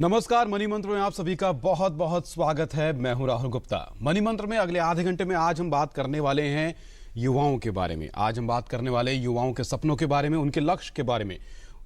नमस्कार, मनी मंत्र में आप सभी का बहुत बहुत स्वागत है। मैं हूं राहुल गुप्ता। मनी मंत्र में अगले आधे घंटे में आज हम बात करने वाले हैं युवाओं के बारे में। आज हम बात करने वाले हैं युवाओं के सपनों के बारे में, उनके लक्ष्य के बारे में।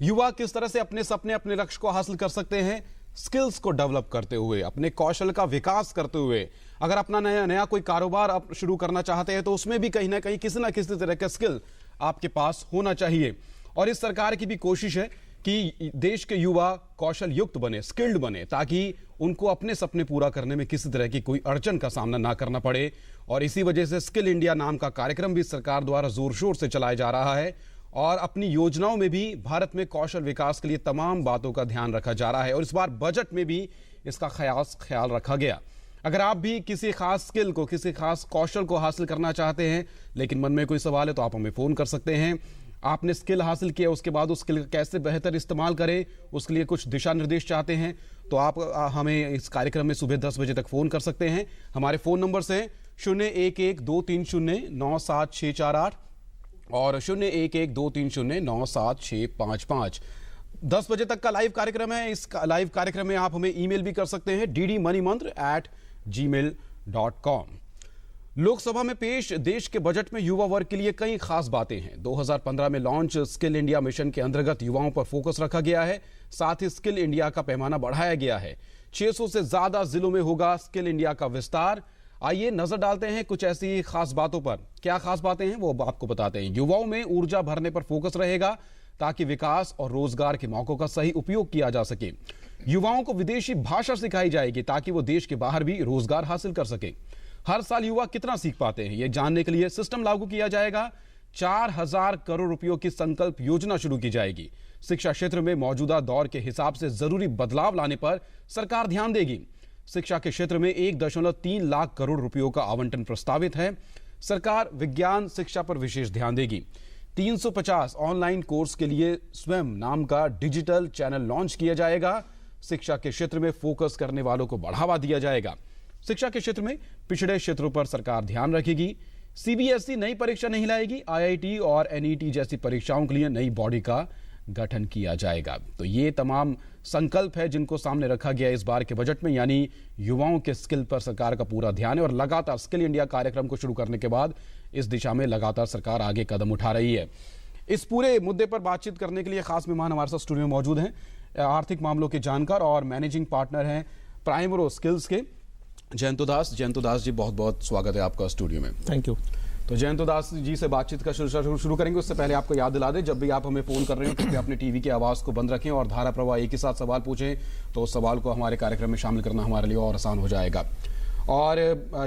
युवा किस तरह से अपने सपने, अपने लक्ष्य को हासिल कर सकते हैं, स्किल्स को डेवलप करते हुए, अपने कौशल का विकास करते हुए। अगर अपना नया कोई कारोबार आप शुरू करना चाहते हैं तो उसमें भी कहीं ना किसी तरह का स्किल आपके पास होना चाहिए। और इस सरकार की भी कोशिश है कि देश के युवा कौशल युक्त बने, स्किल्ड बने, ताकि उनको अपने सपने पूरा करने में किसी तरह की कोई अड़चन का सामना ना करना पड़े। और इसी वजह से स्किल इंडिया नाम का कार्यक्रम भी सरकार द्वारा जोर शोर से चलाया जा रहा है। और अपनी योजनाओं में भी भारत में कौशल विकास के लिए तमाम बातों का ध्यान रखा जा रहा है। और इस बार बजट में भी इसका ख्याल रखा गया। अगर आप भी किसी खास स्किल को, किसी खास कौशल को हासिल करना चाहते हैं, लेकिन मन में कोई सवाल है, तो आप हमें फोन कर सकते हैं। आपने स्किल हासिल किया, उसके बाद उस स्किल का कैसे बेहतर इस्तेमाल करें, उसके लिए कुछ दिशा निर्देश चाहते हैं, तो आप हमें इस कार्यक्रम में सुबह 10 बजे तक फोन कर सकते हैं। हमारे फोन नंबर हैं 0112309765 और 0112309765। 10 बजे तक का लाइव कार्यक्रम है। इस लाइव कार्यक्रम में आप हमें ईमेल भी कर सकते हैं ddmoneymantra@gmail.com। लोकसभा में पेश देश के बजट में युवा वर्ग के लिए कई खास बातें हैं। 2015 में लॉन्च स्किल इंडिया मिशन के अंतर्गत युवाओं पर फोकस रखा गया है। साथ ही स्किल इंडिया का पैमाना बढ़ाया गया है। 600 से ज्यादा जिलों में होगा स्किल इंडिया का विस्तार। आइए नजर डालते हैं कुछ ऐसी खास बातों पर। क्या खास बातें हैं वो आपको बताते हैं। युवाओं में ऊर्जा भरने पर फोकस रहेगा ताकि विकास और रोजगार के मौकों का सही उपयोग किया जा सके। युवाओं को विदेशी भाषा सिखाई जाएगी ताकि वो देश के बाहर भी रोजगार हासिल कर सके। हर साल युवा कितना सीख पाते हैं, यह जानने के लिए सिस्टम लागू किया जाएगा। 4000 करोड़ रुपयों की संकल्प योजना शुरू की जाएगी। शिक्षा क्षेत्र में मौजूदा दौर के हिसाब से जरूरी बदलाव लाने पर सरकार ध्यान देगी। शिक्षा के क्षेत्र में 1.3 लाख करोड़ रुपयों का आवंटन प्रस्तावित है। सरकार विज्ञान शिक्षा पर विशेष ध्यान देगी। 350 ऑनलाइन कोर्स के लिए स्वयं नाम का डिजिटल चैनल लॉन्च किया जाएगा। शिक्षा के क्षेत्र में फोकस करने वालों को बढ़ावा दिया जाएगा। शिक्षा के क्षेत्र में पिछड़े क्षेत्रों पर सरकार ध्यान रखेगी। सीबीएसई नई परीक्षा नहीं लाएगी। आईआईटी और एनईटी जैसी परीक्षाओं के लिए नई बॉडी का गठन किया जाएगा। तो ये तमाम संकल्प है जिनको सामने रखा गया इस बार के बजट में, यानी युवाओं के स्किल पर सरकार का पूरा ध्यान है। और लगातार स्किल इंडिया कार्यक्रम को शुरू करने के बाद इस दिशा में लगातार सरकार आगे कदम उठा रही है। इस पूरे मुद्दे पर बातचीत करने के लिए खास मेहमान हमारे साथ स्टूडियो में मौजूद हैं। आर्थिक मामलों के जानकार और मैनेजिंग पार्टनर हैं प्राइमरो स्किल्स के जयंतो दास जी, बहुत बहुत स्वागत है आपका स्टूडियो में। Thank you. तो जयंतो दास जी से बातचीत का शुरू करेंगे। उससे पहले आपको याद दिला दें, जब भी आप हमें फोन कर रहे हो कृपया अपने टीवी की आवाज को बंद रखें और धारा प्रवाह एक ही साथ सवाल पूछें, तो उस सवाल को हमारे कार्यक्रम में शामिल करना हमारे लिए और आसान हो जाएगा। और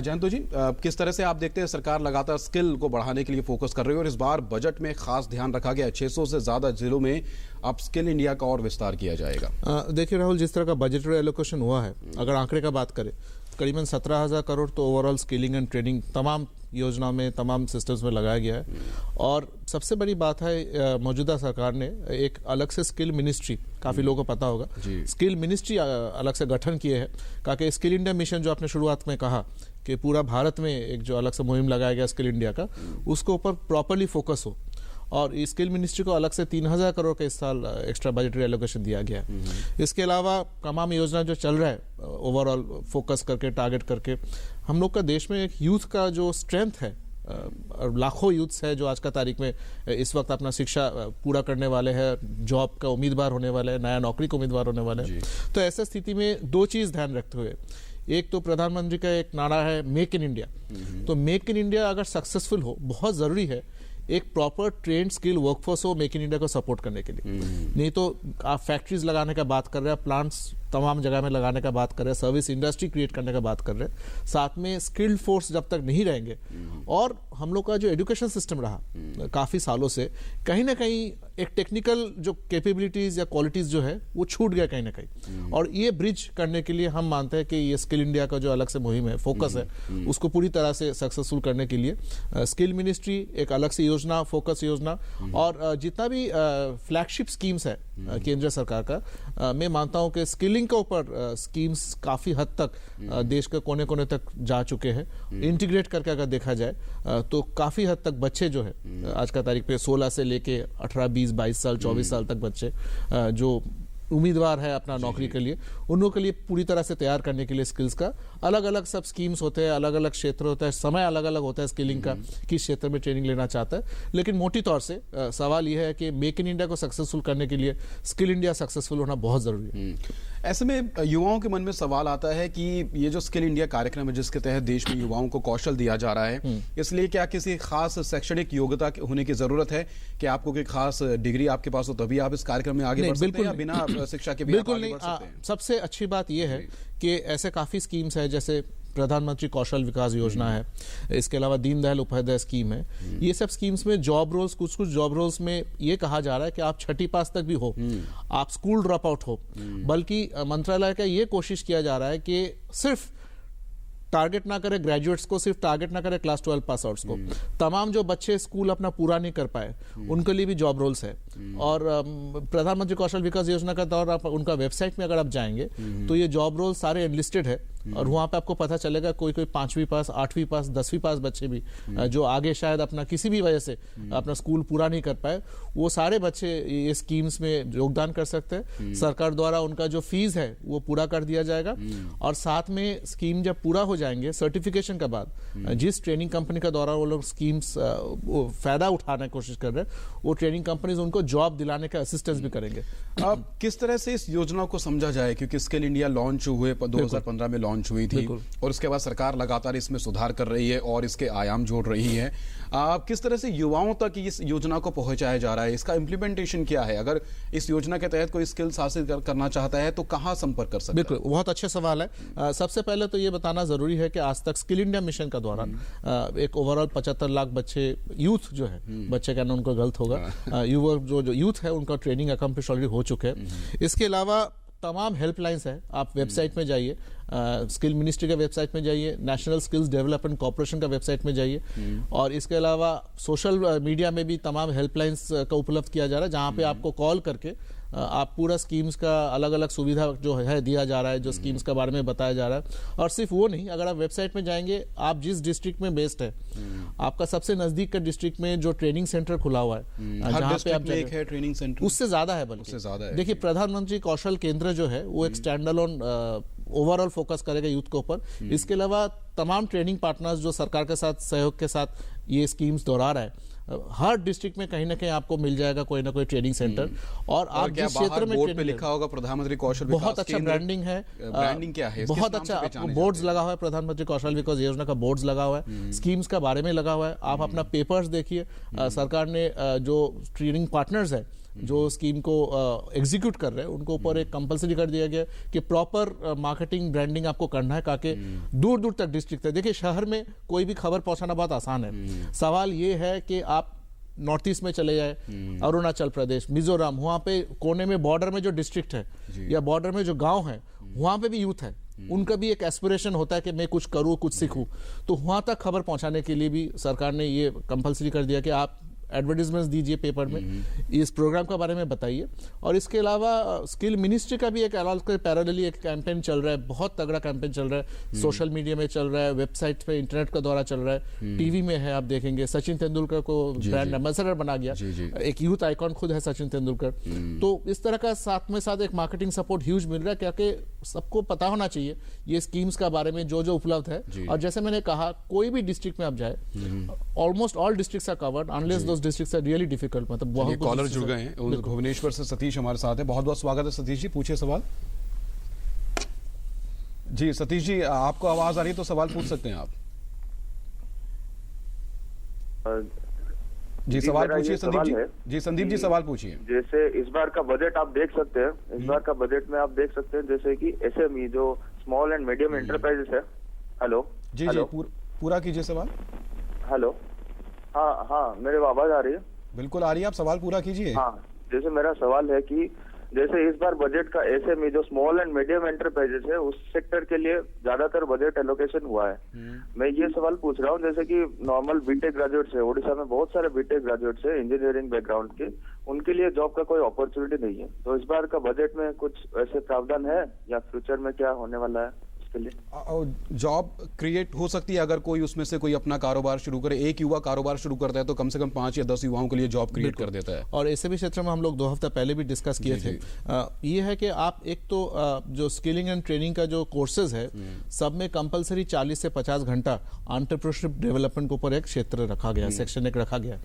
जयंतो जी, किस तरह से आप देखते हैं सरकार लगातार स्किल को बढ़ाने के लिए फोकस कर रही है और इस बार बजट में खास ध्यान रखा गया, 600 से ज्यादा जिलों में अब स्किल इंडिया का और विस्तार किया जाएगा। देखिए राहुल, जिस तरह का बजटरी एलोकेशन हुआ है, अगर आंकड़े का बात करें, करीबन 17,000 करोड़ तो ओवरऑल स्किलिंग एंड ट्रेनिंग तमाम योजनाओं में, तमाम सिस्टम्स में लगाया गया है। और सबसे बड़ी बात है, मौजूदा सरकार ने एक अलग से स्किल मिनिस्ट्री, काफ़ी लोगों को पता होगा, स्किल मिनिस्ट्री अलग से गठन किए है। ताकि स्किल इंडिया मिशन जो आपने शुरुआत में कहा कि पूरा भारत में एक जो अलग से मुहिम लगाया गया स्किल इंडिया का, उसके ऊपर प्रॉपरली फोकस हो। और स्किल मिनिस्ट्री को अलग से 3,000 करोड़ का इस साल एक्स्ट्रा बजटरी एलोकेशन दिया गया है। इसके अलावा तमाम योजना जो चल रहा है ओवरऑल फोकस करके, टारगेट करके, हम लोग का देश में एक यूथ का जो स्ट्रेंथ है, लाखों यूथ्स है जो आज का तारीख में इस वक्त अपना शिक्षा पूरा करने वाले हैं, जॉब का उम्मीदवार होने वाले हैं, नया नौकरी का उम्मीदवार होने वाले हैं। तो ऐसा स्थिति में दो चीज़ ध्यान रखते हुए, एक तो प्रधानमंत्री का एक नारा है मेक इन इंडिया। तो मेक इन इंडिया अगर सक्सेसफुल हो, बहुत ज़रूरी है एक प्रॉपर ट्रेंड स्किल वर्कफोर्स हो मेक इन इंडिया को सपोर्ट करने के लिए। नहीं तो आप फैक्ट्रीज लगाने का बात कर रहे हैं, प्लांट्स तमाम जगह में लगाने का बात कर रहे हैं, सर्विस इंडस्ट्री क्रिएट करने का बात कर रहे हैं, साथ में स्किल्ड फोर्स जब तक नहीं रहेंगे, और हम लोग का जो एजुकेशन सिस्टम रहा काफ़ी सालों से, कहीं ना कहीं एक टेक्निकल जो कैपेबिलिटीज़ या क्वालिटीज़ जो है वो छूट गया कहीं ना कहीं। और ये ब्रिज करने के लिए हम मानते हैं कि ये स्किल इंडिया का जो अलग से मुहिम है, फोकस है, उसको पूरी तरह से सक्सेसफुल करने के लिए स्किल मिनिस्ट्री एक अलग से योजना, फोकस योजना, और जितना भी फ्लैगशिप स्कीम्स है केंद्र सरकार का, मैं मानता हूं कि स्किलिंग के ऊपर स्कीम्स काफ़ी हद तक देश के कोने कोने तक जा चुके हैं। इंटीग्रेट करके अगर देखा जाए तो काफ़ी हद तक बच्चे जो है आज का तारीख पे 16 से लेके 18, 20, 22 साल, 24 साल तक बच्चे जो उम्मीदवार है अपना नौकरी के लिए, उन लोगों के लिए पूरी तरह से तैयार करने के लिए स्किल्स का अलग अलग सब स्कीम्स होते हैं, अलग अलग क्षेत्र होता है, समय अलग अलग होता है स्किलिंग का, किस क्षेत्र में ट्रेनिंग लेना चाहता है। लेकिन मोटी तौर से सवाल यह है कि मेक इन इंडिया को सक्सेसफुल करने के लिए स्किल इंडिया सक्सेसफुल होना बहुत जरूरी है। ऐसे में युवाओं के मन में सवाल आता है कि ये जो स्किल इंडिया कार्यक्रम है जिसके तहत देश में युवाओं को कौशल दिया जा रहा है, इसलिए क्या किसी खास शैक्षणिक योग्यता होने की जरूरत है कि आपको कोई खास डिग्री आपके पास हो तभी आप इस कार्यक्रम में आगे बढ़ सकते हैं या बिना शिक्षा के भी आप आगे बढ़ सकते हैं? सबसे अच्छी बात यह है कि ऐसे काफी स्कीम्स है, जैसे प्रधानमंत्री कौशल विकास योजना है, इसके अलावा दीनदयाल उपाध्याय स्कीम है। ये सब स्कीम्स में जॉब रोल्स, कुछ कुछ जॉब रोल्स में ये कहा जा रहा है कि आप छठी पास तक भी हो, आप स्कूल ड्रॉप आउट हो, बल्कि मंत्रालय का ये कोशिश किया जा रहा है कि सिर्फ टारगेट ना करे ग्रेजुएट्स को, सिर्फ टारगेट ना करे क्लास 12 पास आउट्स को, तमाम जो बच्चे स्कूल अपना पूरा नहीं कर पाए उनके लिए भी जॉब रोल्स है। और प्रधानमंत्री कौशल विकास योजना का दौर आप उनका वेबसाइट में अगर आप जाएंगे तो ये जॉब रोल सारे एनलिस्टेड है और वहां पे आपको पता चलेगा कोई कोई 5वीं पास, 8वीं पास, 10वीं पास बच्चे भी जो आगे शायद अपना किसी भी वजह से अपना स्कूल पूरा नहीं कर पाए, वो सारे बच्चे ये स्कीम्स में योगदान कर सकते हैं। सरकार द्वारा उनका जो फीस है वो पूरा कर दिया जाएगा और साथ में स्कीम जब पूरा हो जाएंगे सर्टिफिकेशन के बाद, जिस ट्रेनिंग कंपनी का द्वारा वो लोग स्कीम्स फायदा उठाने की कोशिश कर रहे हैं, वो ट्रेनिंग कंपनीज उनको जॉब दिलाने का असिस्टेंस भी करेंगे। अब किस तरह से इस योजना को समझा जाए, क्योंकि स्किल इंडिया लॉन्च हुए 2015 में लॉन्च हुई थी और उसके बाद सरकार लगातार इसमें सुधार कर रही है और इसके आयाम जोड़ रही है। किस तरह से युवाओं तक इस योजना को पहुंचाया जा रहा है, इसका इम्प्लीमेंटेशन क्या है? अगर इस योजना के तहत कोई स्किल्स हासिल करना चाहता है तो कहां संपर्क कर सकता है? बिल्कुल, बहुत अच्छा सवाल है। सबसे पहले तो ये बताना जरूरी है कि आज तक स्किल इंडिया मिशन का दौरान एक ओवरऑल 75 लाख बच्चे, यूथ जो है, बच्चे कहना उनको गलत होगा, युवा जो यूथ है उनका ट्रेनिंग अकम्प्लिश ऑलरेडी हो चुके हैं। इसके अलावा तमाम हेल्पलाइंस है, आप वेबसाइट में जाइए, स्किल मिनिस्ट्री के वेबसाइट में जाइए, नेशनल स्किल्स डेवलपमेंट कॉर्पोरेशन का वेबसाइट में जाइए, और इसके अलावा सोशल मीडिया में भी तमाम हेल्पलाइंस का उपलब्ध किया जा रहा है, जहां पे आपको कॉल करके आप पूरा स्कीम्स का अलग अलग सुविधा जो है दिया जा रहा है, जो स्कीम्स के बारे में बताया जा रहा है। और सिर्फ वो नहीं, अगर आप वेबसाइट में जाएंगे, आप जिस डिस्ट्रिक्ट में बेस्ड है, आपका सबसे नजदीक का डिस्ट्रिक्ट में जो ट्रेनिंग सेंटर खुला हुआ है, जहाँ पे आप एक है ट्रेनिंग सेंटर, उससे ज्यादा है, बल्कि उससे ज्यादा है। देखिए, प्रधानमंत्री कौशल केंद्र जो है वो एक स्टैंड अलोन ओवरऑल फोकस करेगा यूथ के ऊपर। इसके अलावा तमाम ट्रेनिंग पार्टनर्स जो सरकार के साथ सहयोग के साथ ये स्कीम्स दोहरा रहा है, हर डिस्ट्रिक्ट में कहीं ना कहीं आपको मिल जाएगा कोई ना कोई ट्रेनिंग सेंटर। और आप जिस क्षेत्र में बोर्ड पे लिखा होगा प्रधानमंत्री कौशल विकास, बहुत अच्छा ब्रांडिंग है। ब्रांडिंग क्या है? बहुत अच्छा बोर्ड्स लगा हुआ है, प्रधानमंत्री कौशल विकास योजना का बोर्ड्स लगा हुआ है, स्कीम्स का बारे में लगा हुआ है। आप अपना पेपर्स देखिए, सरकार ने जो ट्रेनिंग पार्टनर्स है जो स्कीम को एग्जीक्यूट कर रहे हैं, उनको ऊपर एक कंपलसरी कर दिया गया कि प्रॉपर मार्केटिंग ब्रांडिंग आपको करना है, ताकि दूर दूर तक डिस्ट्रिक्ट है। देखिए, शहर में कोई भी खबर पहुंचाना बहुत आसान है, सवाल ये है कि आप नॉर्थ ईस्ट में चले जाए, अरुणाचल प्रदेश, मिजोरम, वहां पे कोने में बॉर्डर में जो डिस्ट्रिक्ट है या बॉर्डर में जो गांव है, वहां पे भी यूथ है, उनका भी एक एस्पिरेशन होता है कि मैं कुछ करूं, कुछ सीखूं। तो वहां तक खबर पहुंचाने के लिए भी सरकार ने ये कंपलसरी कर दिया कि आप एडवर्टीजमेंट्स दीजिए पेपर में, इस प्रोग्राम के बारे में बताइए। और इसके अलावा स्किल मिनिस्ट्री का भी एक पैरेलली एक कैंपेन चल रहा है, बहुत तगड़ा कैंपेन चल रहा है, सोशल मीडिया में चल रहा है, वेबसाइट पे, इंटरनेट का द्वारा चल रहा है, टीवी में है, आप देखेंगे सचिन तेंदुलकर को ब्रांड एम्बेसडर बना गया, एक यूथ आइकॉन खुद है सचिन तेंदुलकर। तो इस तरह का साथ में साथ एक मार्केटिंग सपोर्ट ह्यूज मिल रहा है, क्योंकि सबको पता होना चाहिए ये स्कीम्स का बारे में जो जो उपलब्ध है। और जैसे मैंने कहा, कोई भी डिस्ट्रिक्ट में आप जाए, almost all districts are covered unless those districts are really difficult. मतलब बहुत कॉलर जुड़ गए हैं, भुवनेश्वर से सतीश हमारे साथ है, बहुत बहुत स्वागत है सतीश जी, पूछिए सवाल। जी सतीश जी, आपको आवाज आ रही है तो सवाल पूछ सकते हैं आप। जी सवाल पूछिए संदीप जी। जी संदीप जी सवाल पूछिए। जैसे इस बार का बजट आप देख सकते हैं, इस बार का बजट में आप देख सकते हैं जैसे कि एसएमई जो स्मॉल एंड मीडियम एंटरप्राइजेस है। हेलो जी जी पूरा कीजिए सवाल। हेलो, हाँ मेरे आवाज आ रही है? बिल्कुल आ रही है, आप सवाल पूरा कीजिए। हाँ, जैसे मेरा सवाल है कि जैसे इस बार बजट का एसएमई जो स्मॉल एंड मीडियम एंटरप्राइजेस है उस सेक्टर के लिए ज्यादातर बजट एलोकेशन हुआ है। मैं ये सवाल पूछ रहा हूँ, जैसे कि नॉर्मल बीटेक ग्रेजुएट्स है, ओडिशा में बहुत सारे बीटेक ग्रेजुएट्स है इंजीनियरिंग बैकग्राउंड के, उनके लिए जॉब का कोई अपॉर्चुनिटी नहीं है। तो इस बार का बजट में कुछ ऐसे प्रावधान है या फ्यूचर में क्या होने वाला है, उसके लिए। जॉब क्रिएट हो सकती है अगर कोई उसमें से कोई अपना कारोबार शुरू करे। एक युवा कारोबार शुरू करता है तो कम से कम 5 या 10 युवाओं के लिए जॉब क्रिएट कर देता है। और ऐसे भी क्षेत्र में हम लोग 2 हफ्ता पहले भी डिस्कस किए थे। ये है कि आप एक तो जो स्किलिंग एंड ट्रेनिंग का जो कोर्सेज है सब में कंपलसरी 40 से 50 घंटा एंटरप्रेन्योरशिप डेवलपमेंट के ऊपर एक क्षेत्र रखा गया, सेक्शन एक रखा गया।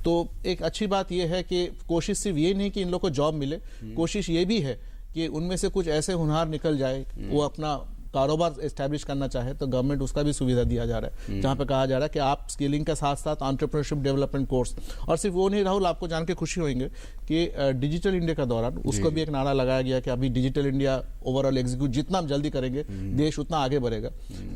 तो एक अच्छी बात यह है कि कोशिश सिर्फ ये नहीं कि इन लोग को जॉब मिले, कोशिश ये भी है कि उनमें से कुछ ऐसे हुनर निकल जाए, वो अपना कारोबार एस्टैब्लिश करना चाहे तो गवर्नमेंट उसका भी सुविधा दिया जा रहा है, जहां पे कहा जा रहा है कि आप स्किलिंग के साथ साथ एंटरप्रेन्योरशिप डेवलपमेंट कोर्स। और सिर्फ वो नहीं, राहुल आपको जान के खुशी होंगे कि डिजिटल इंडिया का दौरान उसको भी एक नारा लगाया गया कि अभी डिजिटल इंडिया ओवरऑल एग्जीक्यूट जितना हम जल्दी करेंगे देश उतना आगे बढ़ेगा।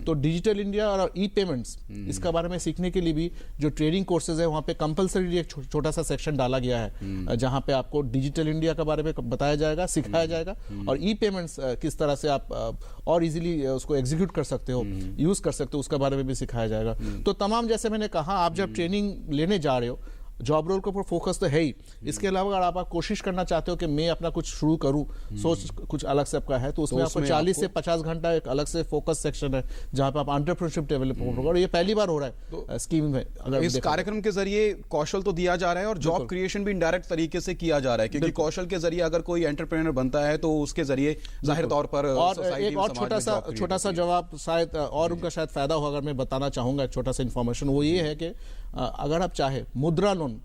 तो डिजिटल इंडिया और ई पेमेंट्स इसका बारे में सीखने के लिए भी जो ट्रेनिंग कोर्सेज है वहां पे कंपलसरी एक छोटा सा सेक्शन डाला गया है, जहां पे आपको डिजिटल इंडिया के बारे में बताया जाएगा, सिखाया जाएगा, और ई पेमेंट्स किस तरह से आप और इजीली उसको एग्जीक्यूट कर सकते हो, यूज कर सकते हो, उसके बारे में भी सिखाया जाएगा। तो तमाम, जैसे मैंने कहा, आप जब ट्रेनिंग लेने जा रहे हो, जॉब रोल के ऊपर फोकस तो है ही, इसके अलावा अगर आप कोशिश करना चाहते हो कि मैं अपना कुछ शुरू करूं, सोच कुछ अलग से आपका है, तो उसमें आपको 40 से 50 घंटा एक अलग से फोकस सेक्शन है जहां पे आप एंटरप्रेन्योरशिप डेवलपमेंट होगा। और ये पहली बार हो रहा है स्कीम में। अगर इस कार्यक्रम के जरिए कौशल तो दिया जा रहा है और जॉब क्रिएशन भी इनडायरेक्ट तरीके से किया जा रहा है, क्योंकि कौशल के जरिए अगर कोई एंटरप्रेन्योर बनता है तो उसके जरिए जाहिर तौर पर और एक और छोटा सा जवाब शायद और उनका शायद फायदा होगा, अगर मैं बताना चाहूंगा एक छोटा सा इन्फॉर्मेशन, वो ये है कि अगर आप चाहे मुद्रा लोन,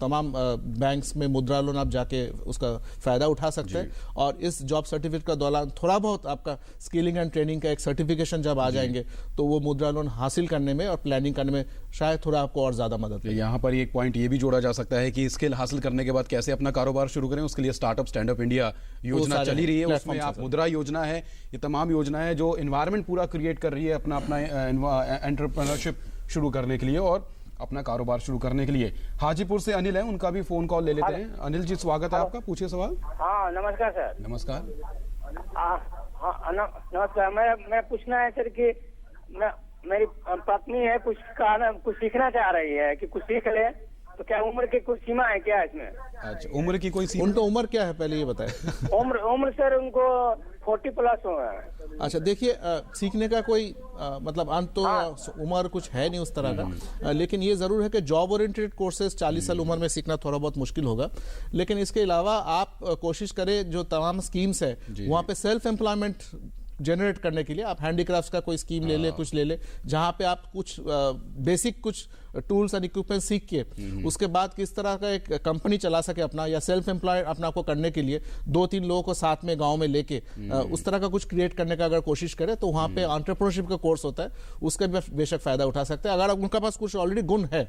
तमाम बैंक्स में मुद्रा लोन आप जाके उसका फायदा उठा सकते हैं। और इस जॉब सर्टिफिकेट का दौरान थोड़ा बहुत आपका स्किलिंग एंड ट्रेनिंग का एक सर्टिफिकेशन जब आ जाएंगे तो वो मुद्रा लोन हासिल करने में और प्लानिंग करने में शायद थोड़ा आपको और ज्यादा मदद मिलेगी। यहाँ पर एक पॉइंट ये भी जोड़ा जा सकता है कि स्किल हासिल करने के बाद कैसे अपना कारोबार शुरू करें, उसके लिए स्टार्टअप स्टैंड अप इंडिया योजना चली रही है, उसमें आप मुद्रा योजना है, ये तमाम योजना है जो एनवायरमेंट पूरा क्रिएट कर रही है अपना एंटरप्रेन्योरशिप शुरू करने के लिए और अपना कारोबार शुरू करने के लिए। हाजीपुर से अनिल है, उनका भी फोन कॉल ले लेते हैं। अनिल जी, स्वागत है आपका, पूछिए सवाल। हाँ, नमस्कार सर। नमस्कार। नमस्कार। मैं पूछना है सर कि मेरी पत्नी है, कुछ सीखना चाह रही है कि कुछ सीख ले, तो क्या उम्र की कुछ सीमा है क्या इसमें? अच्छा, उम्र की कोई सीमा? उनका उम्र क्या है पहले ये बताएं। उम्र सर उनको 40+ हो है। अच्छा, देखिए, सीखने का कोई मतलब अंत तो उम्र कुछ है नहीं उस तरह का, लेकिन ये जरूर है कि जॉब ओरिएंटेड कोर्सेज 40 साल उम्र में सीखना थोड़ा बहुत मुश्किल होगा। लेकिन इसके अलावा आप कोशिश करें, जो तमाम स्कीम्स है वहाँ पे सेल्फ एम्प्लॉयमेंट जनरेट करने के लिए आप हैंडीक्राफ्ट्स का कोई स्कीम ले ले, कुछ ले ले, जहां पे आप कुछ बेसिक कुछ टूल्स एंड इक्विपमेंट सीख के उसके बाद किस तरह का एक कंपनी चला सके अपना, या सेल्फ एम्प्लॉयड अपना आपको करने के लिए 2-3 लोगों को साथ में गांव में लेके उस तरह का कुछ क्रिएट करने का अगर कोशिश करे तो वहां पे एंटरप्रेन्योरशिप का कोर्स होता है, उसका भी बेशक फायदा उठा सकते हैं अगर उनका पास कुछ ऑलरेडी गुण है।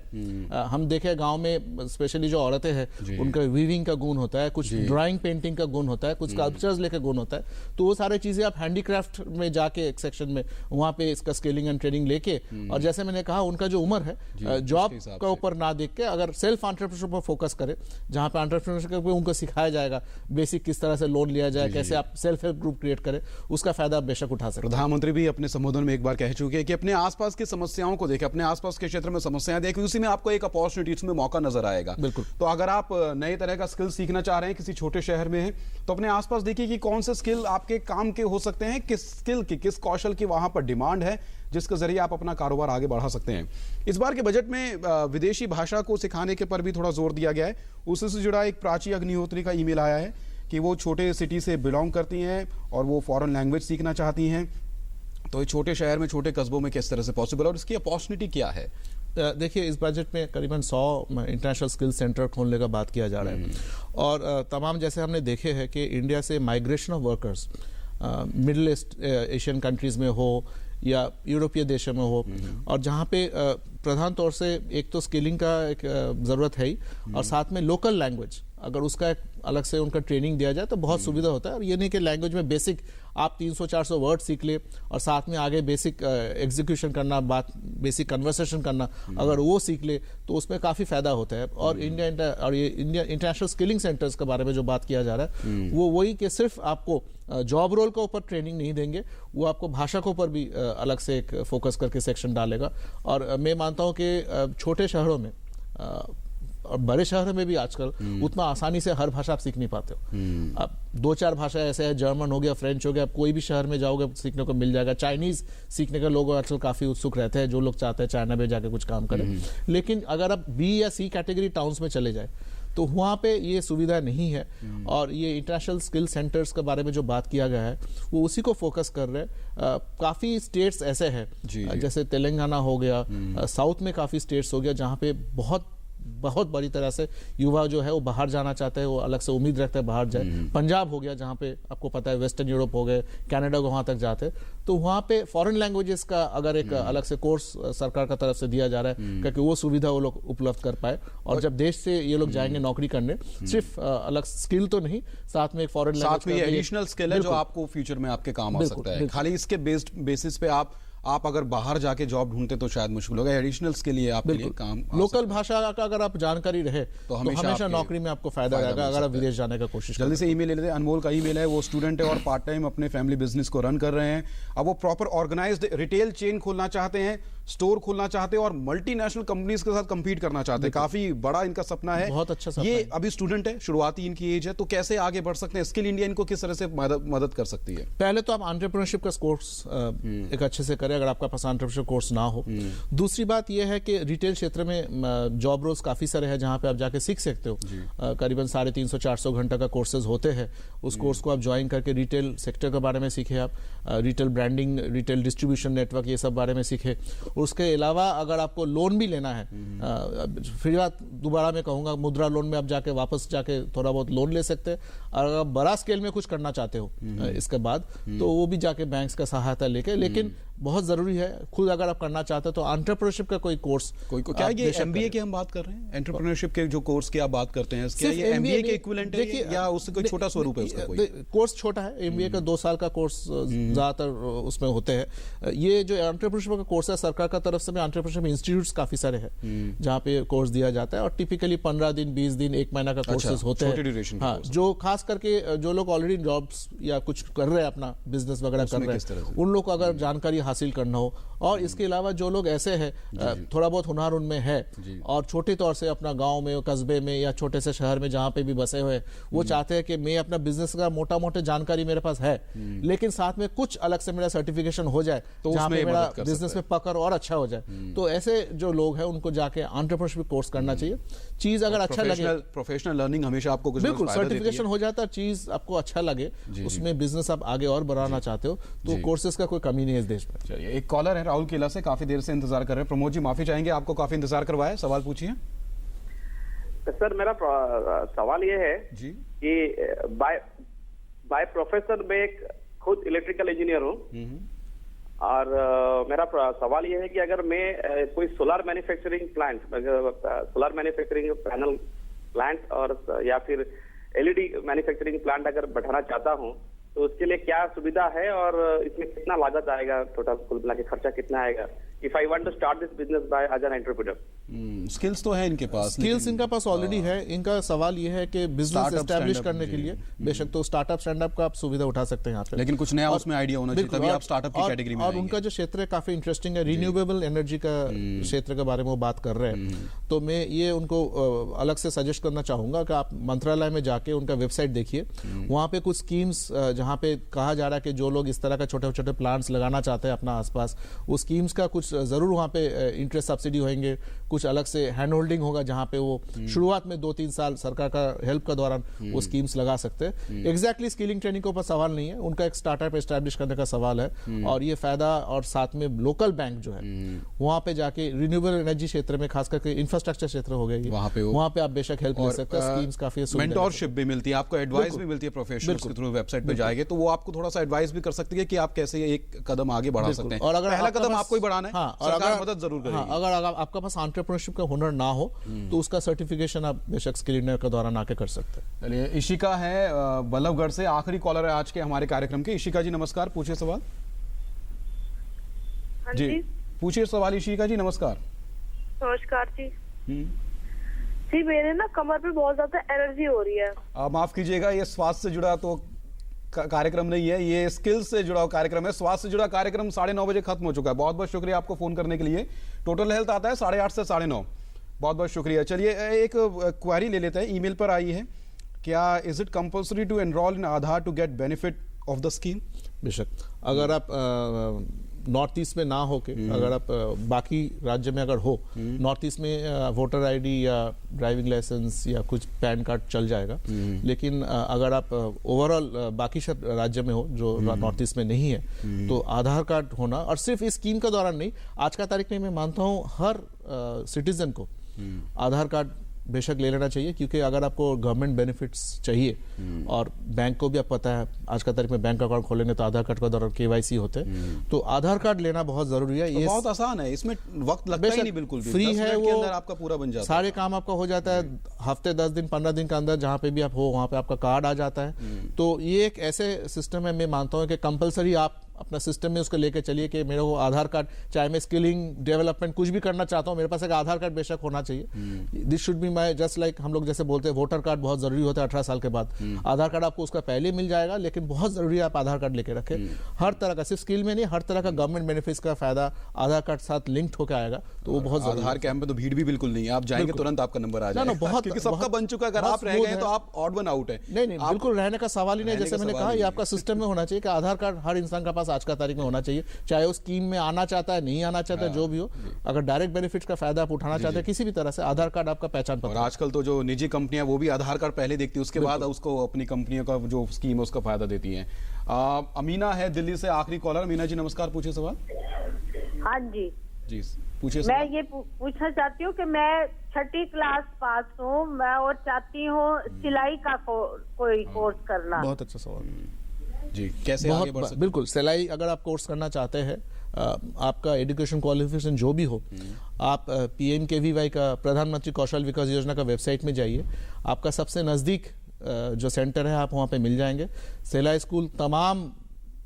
हम देखें गाँव में स्पेशली जो औरतें हैं उनका वीविंग का गुण होता है, कुछ ड्राइंग पेंटिंग का गुण होता है, कुछ स्कल्पचर्स लेकर गुण होता है, तो वो सारी चीजें आप हैंडीक्राफ्ट में जाके एक सेक्शन में वहां पे इसका स्केलिंग एंड ट्रेनिंग लेके, और जैसे मैंने कहा उनका जो उम्र है जॉब का ऊपर ना देख के अगर सेल्फ एंटरप्रेन्योरशिप पर फोकस करे, जहां पे एंटरप्रेन्योरशिप पे उनको सिखाया जाएगा बेसिक किस तरह से लोन लिया जाए, कैसे आप सेल्फ हेल्प ग्रुप क्रिएट करें, उसका फायदा आप बेशक उठा सकते हैं। प्रधानमंत्री भी अपने संबोधन में एक बार कह चुके हैं कि अपने आसपास की समस्याओं को देखें, अपने आसपास के क्षेत्र में समस्याएं देखें, उसी में आपको एक अपॉर्चुनिटी, उसमें मौका नजर आएगा। बिल्कुल। तो अगर आप नए तरह का स्किल सीखना चाह रहे हैं, किसी छोटे शहर में है, तो अपने आसपास देखिए कि कौन से स्किल आपके काम के हो सकते हैं, किस स्किल की, किस कौशल की वहां पर डिमांड है, जिसके जरिए आप अपना कारोबार आगे बढ़ा सकते हैं। इस बार के बजट में विदेशी भाषा को सिखाने के पर भी थोड़ा जोर दिया गया है। उससे जुड़ा एक प्राची अग्निहोत्री का ईमेल आया है कि वो छोटे सिटी से बिलोंग करती हैं और वो फॉरेन लैंग्वेज सीखना चाहती हैं, तो छोटे शहर में, छोटे कस्बों में किस तरह से पॉसिबल और इसकी अपॉर्चुनिटी क्या है? देखिए, इस बजट में करीबन 100 इंटरनेशनल स्किल सेंटर खोलने का बात किया जा रहा है, और तमाम जैसे हमने देखे हैं कि इंडिया से migration of workers middle east Asian countries में हो या यूरोपीय देशों में हो, और जहाँ पे प्रधान तौर से एक तो स्किलिंग का एक ज़रूरत है ही, और साथ में लोकल लैंग्वेज अगर उसका एक अलग से उनका ट्रेनिंग दिया जाए तो बहुत सुविधा होता है। और ये नहीं कि लैंग्वेज में बेसिक आप 300-400 वर्ड सीख ले और साथ में आगे बेसिक एग्जीक्यूशन करना, बेसिक कन्वर्सेशन करना अगर वो सीख ले तो उसमें काफ़ी फ़ायदा होता है। और इंडिया इंटरनेशनल स्किलिंग सेंटर्स के बारे में जो बात किया जा रहा है वो वही कि सिर्फ आपको जॉब रोल के ऊपर ट्रेनिंग नहीं देंगे, वो आपको भाषा के ऊपर भी अलग से एक फोकस करके सेक्शन डालेगा। और मैं मानता हूँ कि छोटे शहरों में और बड़े शहर में भी आजकल उतना आसानी से हर भाषा आप सीख नहीं पाते हो। अब 2-4 भाषा ऐसे है, जर्मन हो गया, फ्रेंच हो गया, आप कोई भी शहर में जाओगे सीखने को मिल जाएगा। चाइनीज सीखने के लोग आजकल काफी उत्सुक रहते हैं, जो लोग चाहते हैं चाइना में जाके कुछ काम करें। लेकिन अगर आप बी या सी कैटेगरी टाउन्स में चले जाए तो वहाँ पे ये सुविधा नहीं है। और ये इंटरनेशनल स्किल सेंटर्स के बारे में जो बात किया गया है वो उसी को फोकस कर रहे हैं। काफ़ी स्टेट्स ऐसे हैं जैसे तेलंगाना हो गया, साउथ में काफ़ी स्टेट्स हो गया जहाँ पे बहुत बड़ी तरह से युवा जो है वो बाहर जाना चाहते हैं, वो अलग से उम्मीद रखते हैं बाहर जाए। पंजाब हो गया जहाँ पे आपको पता है वेस्टर्न यूरोप हो गए, कनाडा को वहाँ तक जाते हैं, तो वहाँ पे फॉरेन लैंग्वेजेस का अगर एक अलग से कोर्स सरकार का तरफ से दिया जा रहा है क्योंकि वो सुविधा वो लोग उपलब्ध कर पाए। और जब देश से ये लोग जाएंगे नौकरी करने, सिर्फ अलग स्किल तो नहीं, साथ में एक फॉरेन साथ में एडिशनल स्किल है जो आपको फ्यूचर में आपके काम आ सकता है। खाली इसके बेसिस पे आप अगर बाहर जाके जॉब ढूंढते तो शायद मुश्किल होगा। एडिशनल्स के लिए आपके लिए काम लोकल भाषा का अगर आप जानकारी रहे तो हमेशा नौकरी में आपको फायदा रहेगा अगर आप विदेश जाने का कोशिश। जल्दी से ईमेल ले लेते हैं। अनमोल का ईमेल है, वो स्टूडेंट है और पार्ट टाइम अपने फैमिली बिजनेस को रन कर रहे हैं। अब वो प्रॉपर ऑर्गेनाइज्ड रिटेल चेन खोलना चाहते हैं, स्टोर खोलना चाहते हैं और मल्टीनेशनल कंपनीज के साथ कंपीट करना चाहते हैं। काफी बड़ा इनका सपना है, बहुत अच्छा सपना ये है। अभी स्टूडेंट है, शुरुआती इनकी एज है, तो कैसे आगे बढ़ सकते हैं? स्किल इंडिया इनको किस तरह से मदद कर सकती है? पहले तो आप एंटरप्रेन्योरशिप का कोर्स एक अच्छे से करें अगर आपका पास एंटरप्रेन्योरशिप कोर्स ना हो। दूसरी बात यह है कि रिटेल क्षेत्र में जॉब रोल्स काफी सारे हैं जहां पे आप जाके सीख सकते हो। करीबन 350-400 घंटा का कोर्सेज होते हैं। उस कोर्स को आप ज्वाइन करके रिटेल सेक्टर के बारे में सीखे, आप retail branding, retail distribution network, ये सब बारे में सीखे। उसके अलावा अगर आपको लोन भी लेना है, फिर बात दोबारा मैं कहूंगा मुद्रा लोन में आप जाके वापस जाके थोड़ा बहुत लोन ले सकते हैं। और अगर बड़ा स्केल में कुछ करना चाहते हो इसके बाद तो वो भी जाके बैंक्स का सहायता लेके, लेकिन बहुत जरूरी है खुद अगर आप करना चाहते हो तो एंटरप्रेन्योरशिप का कोई कोर्स क्या ये एमबीए की हम बात कर रहे हैं? एंटरप्रेन्योरशिप के जो कोर्स की आप बात करते हैं, क्या ये एमबीए के इक्विवेलेंट है या उससे कोई छोटा स्वरूप है उसका? कोई कोर्स छोटा है, एमबीए का 2 साल का कोर्स ज्यादातर उसमें होते हैं। ये जो एंटरप्रेन्योरशिप का कोर्स है सरकार का तरफ से एंटरप्रेन्योरशिप इंस्टीट्यूट्स काफी सारे हैं जहाँ पे कोर्स दिया जाता है और टिपिकली 15 दिन, 20 दिन, 1 महीना का कोर्सेज होते हैं। हाँ, जो खास करके जो लोग ऑलरेडी जॉब्स या कुछ कर रहे हैं, अपना बिजनेस वगैरह कर रहे हैं, उन लोग को अगर जानकारी हासिल करना हो। और इसके अलावा जो लोग ऐसे हैं थोड़ा बहुत हुनर उनमें है और छोटे तौर से अपना गांव में, कस्बे में या छोटे से शहर में जहां पे भी बसे हुए, वो चाहते हैं कि मैं अपना बिजनेस का मोटा मोटे जानकारी मेरे पास है लेकिन साथ में कुछ अलग से मेरा सर्टिफिकेशन हो जाए तो जहां पे मेरा बिजनेस में पकड़ और अच्छा हो जाए। तो ऐसे जो लोग हैं उनको जाके एंटरप्रेन्योरशिप कोर्स करना चाहिए। चीज अगर अच्छा लगे, प्रोफेशनल लर्निंग हमेशा आपको कुछ बिल्कुल सर्टिफिकेशन हो जाता है, चीज आपको अच्छा लगे, उसमें बिजनेस आप आगे और बढ़ाना चाहते हो तो कोर्सेज का कोई कमी नहीं है इस देश में। चलिए, एक कॉलर है राहुल केला से, काफी देर से इंतजार कर रहे हैं। प्रमोद जी माफी चाहेंगे, आपको काफी इंतजार करवाया, सवाल पूछिए। सर मेरा सवाल ये है जी कि बाय प्रोफेसर मैं एक खुद इलेक्ट्रिकल इंजीनियर हूँ और मेरा सवाल ये है कि अगर मैं कोई solar manufacturing plant, solar manufacturing panel plant और या फिर एलईडी मैन्युफैक्चरिंग प्लांट अगर बढ़ाना चाहता हूँ तो उसके लिए क्या सुविधा है और इसमें कितना लागत आएगा, टोटल कुल मिला के खर्चा कितना आएगा? If I want to start this business by as an entrepreneur. Skills तो है इनके पास, स्किल्स इनका पास ऑलरेडी है। इनका सवाल ये है कि बिजनेस एस्टैब्लिश करने के लिए बेशक तो स्टार्टअप स्टैंड-अप का आप सुविधा उठा सकते हैं यहाँ पे, लेकिन कुछ नया उसमें आइडिया होना चाहिए, तभी आप स्टार्टअप की कैटेगरी में और उनका जो क्षेत्र है काफी इंटरेस्टिंग है, रिन्यूएबल एनर्जी का क्षेत्र के बारे में वो बात कर रहे हैं। तो मैं ये उनको अलग से सजेस्ट करना चाहूंगा कि आप मंत्रालय में जाके उनका वेबसाइट देखिए, वहाँ पे कुछ स्कीम्स जहाँ पे कहा जा रहा है कि जो लोग इस तरह का छोटे छोटे प्लांट्स लगाना चाहते हैं अपना आसपास, वो स्कीम्स का कुछ जरूर वहाँ पे इंटरेस्ट सब्सिडी होंगे, कुछ अलग से हैंड होल्डिंग होगा जहां पे वो शुरुआत में 2-3 साल सरकार का हेल्प का दौरान वो स्कीम्स लगा सकते हैं। एग्जैक्टली स्किलिंग ट्रेनिंग के ऊपर सवाल नहीं है, उनका एक स्टार्टअप एस्टैब्लिश करने का सवाल है और ये फायदा, और साथ में लोकल बैंक जो है वहां पे जाके रिन्यूएबल एनर्जी क्षेत्र में खास करके इंफ्रास्ट्रक्चर क्षेत्र हो गए, वहां पे आप बेशक हेल्प ले सकते हैं। स्कीम्स काफी मेंटोरशिप भी मिलती है, आपको एडवाइस भी मिलती है प्रोफेशनल्स के थ्रू। वेबसाइट पे जाएंगे तो वो आपको थोड़ा सा एडवाइस भी कर सकती है कि आप कैसे एक कदम आगे बढ़ा सकते हैं। और अगर पहला कदम आपको ही बढ़ाना है, सरकार मदद जरूर करेगी। अगर आपका पास एंटरप्रेन्योरशिप का हुनर ना हो तो उसका सर्टिफिकेशन आप बेशक स्किल इंडिया के दौरान आके कर सकते हैं। चलिए, इशिका है बल्लभगढ़ से, आखिरी कॉलर है आज के हमारे कार्यक्रम के। इशिका जी नमस्कार, पूछिए सवाल। जी पूछिए सवाल इशिका जी, नमस्कार। नमस्कार जी। जी मेरे ना कमर पे बहुत ज्यादा एलर्जी हो रही है। माफ कीजिएगा, ये स्वास्थ्य से जुड़ा तो कार्यक्रम नहीं है, ये स्किल्स से जुड़ा कार्यक्रम है। स्वास्थ्य से जुड़ा कार्यक्रम 9:30 बजे खत्म हो चुका है। बहुत बहुत शुक्रिया आपको फोन करने के लिए। टोटल हेल्थ आता है 8:30 से 9:30। बहुत बहुत शुक्रिया। चलिए एक क्वेरी ले लेते हैं, ईमेल पर आई है। क्या is it compulsory to enrol in Aadhaar to get benefit of the scheme? बेशक, अगर आप नॉर्थ ईस्ट में ना होके अगर आप बाकी राज्य में अगर हो, नॉर्थ ईस्ट में वोटर आईडी या ड्राइविंग लाइसेंस या कुछ पैन कार्ड चल जाएगा, लेकिन अगर आप ओवरऑल बाकी राज्य में हो जो नॉर्थ ईस्ट में नहीं है, तो आधार कार्ड होना, और सिर्फ इस स्कीम के दौरान नहीं, आज का तारीख में मैं मानता हूँ हर सिटीजन को आधार कार्ड बेशक ले लेना चाहिए, क्योंकि अगर आपको गवर्नमेंट बेनिफिट्स चाहिए, और बैंक को भी आप पता है आज का तारीख में बैंक अकाउंट खोलेंगे तो आधार कार्ड के दौरान KYC होते हैं, तो आधार कार्ड लेना बहुत जरूरी है। तो ये बहुत आसान है, इसमें वक्त लगता ही नहीं, बिल्कुल भी फ्री है, वो अंदर आपका पूरा बन जाता है, सारे काम आपका हो जाता है हफ्ते 10 दिन 15 दिन के अंदर, जहाँ पे भी आप हो वहाँ पे आपका कार्ड आ जाता है। तो ये एक ऐसे सिस्टम है, मैं मानता हूँ कि कंपलसरी आप अपना सिस्टम में उसको लेके चलिए कि मेरे को आधार कार्ड, चाहे मैं स्किलिंग डेवलपमेंट कुछ भी करना चाहता हूँ, मेरे पास एक आधार कार्ड बेशक होना चाहिए। This should be my, just like हम लोग जैसे बोलते हैं वोटर कार्ड बहुत जरूरी होता है 18 साल के बाद, आधार कार्ड आपको उसका पहले मिल जाएगा, लेकिन बहुत जरूरी है आप आधार कार्ड लेके रखें। हर तरह का, सिर्फ स्किल में नहीं, हर तरह का गवर्नमेंट बेनिफिट्स का फायदा आधार कार्ड साथ लिंक्ड होकर आएगा, तो वो बहुत जरूरी। आधार कैंप में तो भीड़ भी बिल्कुल नहीं है, आप जाएंगे तुरंत आपका नंबर आ जाएगा, बहुत, क्योंकि सबका बन चुका है। अगर आप रह गए तो आप ऑड वन आउट है। नहीं, बिल्कुल रहने का सवाल ही नहीं, जैसे मैंने कहा ये आपका सिस्टम में होना चाहिए कि आधार कार्ड हर इंसान के पास आज का तारीख में होना चाहिए, चाहे वो स्कीम में आना चाहता है, नहीं आना चाहता है, जो भी हो, अगर डायरेक्ट बेनिफिट्स का फायदा आप उठाना चाहते हैं किसी भी तरह से, आधार कार्ड आपका पहचान पत्र। और आजकल तो जो निजी कंपनियां वो भी आधार कार्ड पहले देखती है, उसके बाद उसको अपनी कंपनियों का जो स्कीम है उसका फायदा देती हैं। अमीना है दिल्ली से आखिरी कॉलर। अमीना जी नमस्कार, पूछिए सवाल। हाँ जी पूछिए। मैं ये पूछना चाहती हूँ कि मैं 6ठी क्लास पास हूँ, मैं और चाहती हूँ सिलाई का कोई कोर्स करना। बहुत अच्छा सवाल जी, कैसे आगे बढ़ सकते? बिल्कुल, सिलाई अगर आप कोर्स करना चाहते हैं, आपका एजुकेशन क्वालिफिकेशन जो भी हो, आप PMKVY का, प्रधानमंत्री कौशल विकास योजना का वेबसाइट में जाइए, आपका सबसे नज़दीक जो सेंटर है आप वहाँ पे मिल जाएंगे। सिलाई स्कूल तमाम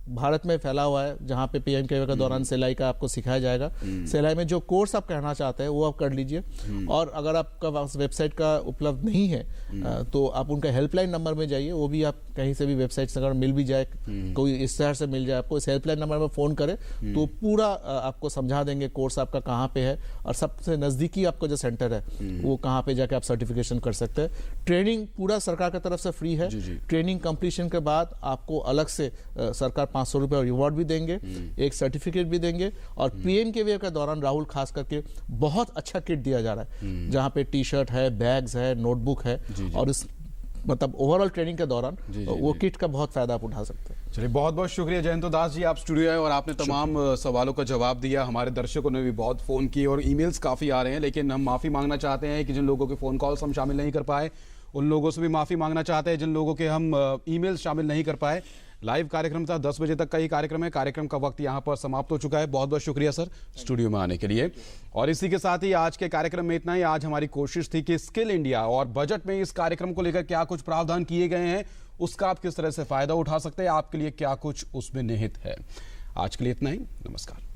भारत में फैला हुआ है, जहाँ पे PMKVY के दौरान सिलाई का आपको सिखाया जाएगा। सिलाई में जो कोर्स आप करना चाहते हैं वो आप कर लीजिए, और अगर आपका वेबसाइट का उपलब्ध नहीं है तो आप उनका हेल्पलाइन नंबर में जाइए, वो भी आप कहीं से भी वेबसाइट से अगर मिल भी जाए, कोई इस शहर से मिल जाए आपको, इस हेल्पलाइन नंबर में फ़ोन करें तो पूरा आपको समझा देंगे कोर्स आपका कहाँ पे है, और सबसे नज़दीकी आपका जो सेंटर है वो कहाँ पे जाके आप सर्टिफिकेशन कर सकते हैं। ट्रेनिंग पूरा सरकार की तरफ से फ्री है। ट्रेनिंग कंप्लीशन के बाद आपको अलग से सरकार 500 रुपए रिवॉर्ड भी देंगे, एक सर्टिफिकेट भी देंगे, और PMKVY के दौरान राहुल खास करके बहुत अच्छा किट दिया जा रहा है, जहाँ पे टी-शर्ट है, बैग्स है, नोटबुक है, और इस मतलब ओवरऑल ट्रेनिंग के दौरान वो किट का बहुत फायदा आप उठा सकते हैं। चलिए बहुत बहुत शुक्रिया जयंत दास जी, आप स्टूडियो आए और आपने तमाम सवालों का जवाब दिया। हमारे दर्शकों ने भी बहुत फ़ोन किए और ईमेल्स काफ़ी आ रहे हैं, लेकिन हम माफ़ी मांगना चाहते हैं कि जिन लोगों के फ़ोन कॉल्स हम शामिल नहीं कर पाए, उन लोगों से भी माफ़ी मांगना चाहते हैं जिन लोगों के हम ईमेल्स शामिल नहीं कर पाए। लाइव कार्यक्रम था, 10 बजे तक का ही कार्यक्रम है, कार्यक्रम का वक्त यहाँ पर समाप्त हो चुका है। बहुत बहुत शुक्रिया सर स्टूडियो में आने के लिए। और इसी के साथ ही आज के कार्यक्रम में इतना ही। आज हमारी कोशिश थी कि स्किल इंडिया और बजट में इस कार्यक्रम को लेकर क्या कुछ प्रावधान किए गए हैं, उसका आप किस तरह से फायदा उठा सकते हैं, आपके लिए क्या कुछ उसमें निहित है। आज के लिए इतना ही, नमस्कार।